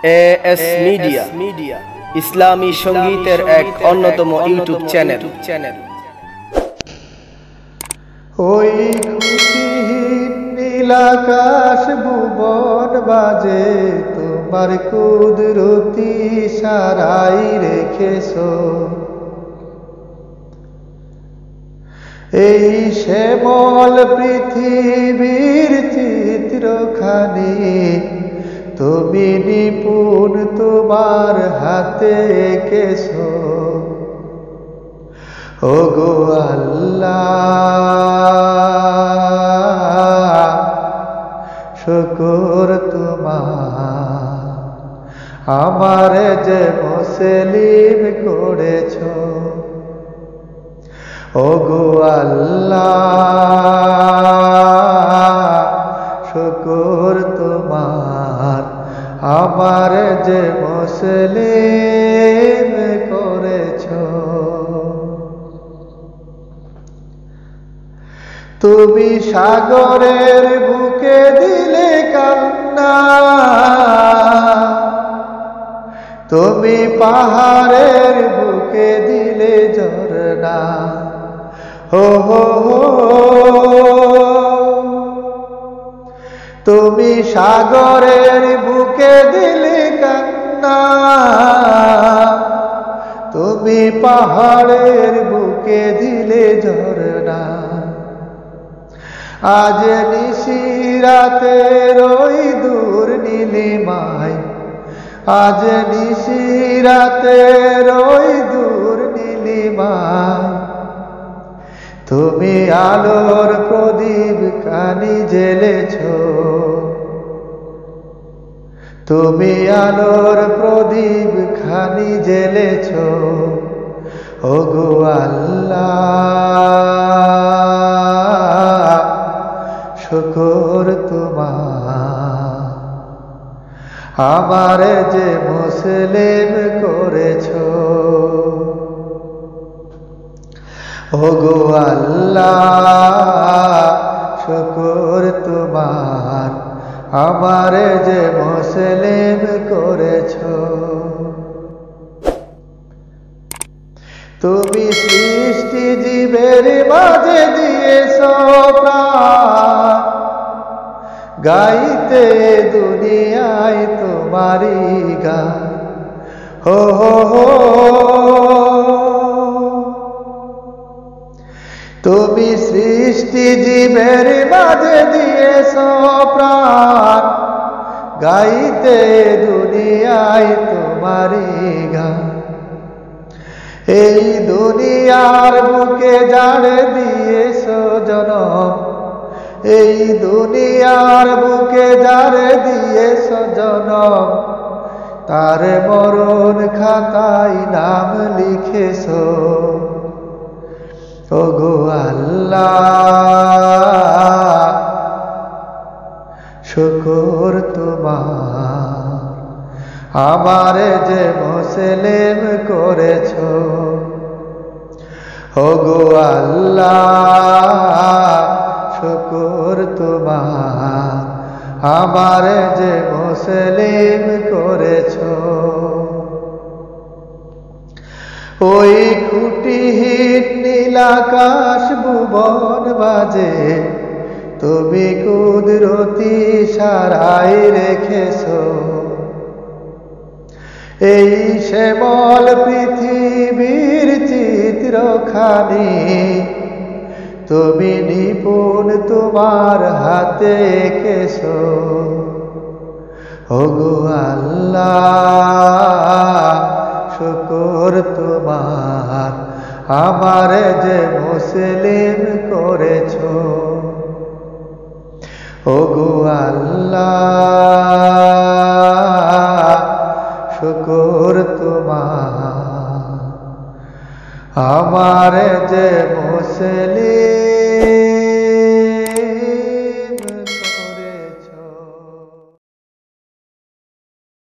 As media ইসলামী সংগীতের এক অন্যতম ইউটিউব চ্যানেল। ওই খুশিহীন নীলাকাশ ভুবন বাজে তোমার কুদরতি সারাই রেখেছো। এই শ্যামল পৃথিবীর চিত্রখানি তুমি নিপুণ তোমার হাতে এঁকেছো। ওগো আল্লাহ, শুকর তোমার আমার যে মুসলিম করেছো। ওগো আল্লাহ, শুকর তোমার আমার যে মুসলিম করেছো। তুমি সাগরের বুকে দিলে কান্না, তুমি পাহাড়ের বুকে দিলে ঝরনা। হো হো হো, তুমি সাগরের বুকে দিলে কান্না, তুমি পাহাড়ের বুকে দিলে ঝরনা। আজ নিশিরাতের ওই দূর নীলিমায়, আজ নিশিরাতের ওই দূর নীলিমায় তুমি আলোর প্রদীপ খানি জ্বেলেছো। তুমি আলোর প্রদীপ খানি জ্বেলেছো। ওগো আল্লাহ, শুকর তোমার আমার যে মুসলিম করেছো। ওগো আল্লাহ, শুকর তোমার আমার যে মুসলিম করেছো। তুমি সৃষ্টি জীবের মাঝে দিয়েছো প্রাণ, গাইতে দুনিয়ায় তোমারি গান। হো হো হো, তুমি সৃষ্টি জীবের মাঝে দিয়েছো প্রাণ, গাইতে দুনিয়ায় তোমারি গান। এই দুনিয়ার বুকে যারে দিয়েছো জনম, এই দুনিয়ার বুকে যারে দিয়েছো জনম, তার মরণ খাতায় নাম লিখেছো। ওগো আল্লাহ, শুকর তোমার আমার যে মুসলিম করেছো। ওগো আল্লাহ, শুকর তোমার আমার যে মুসলিম করেছো। ওই খুঁটিহীন নীলাকাশ ভুবন বাজে তুমি কুদরতি সারাই রেখেছো। এই শ্যামল পৃথিবীর চিত্রখানি তুমি নিপুণ তোমার হাতে এঁকেছো। ওগো আল্লাহ, শুকর তোমার আমার যে মুসলিম করেছো। ওগো আল্লাহ, শুকর তোমার আমার যে মুসলিম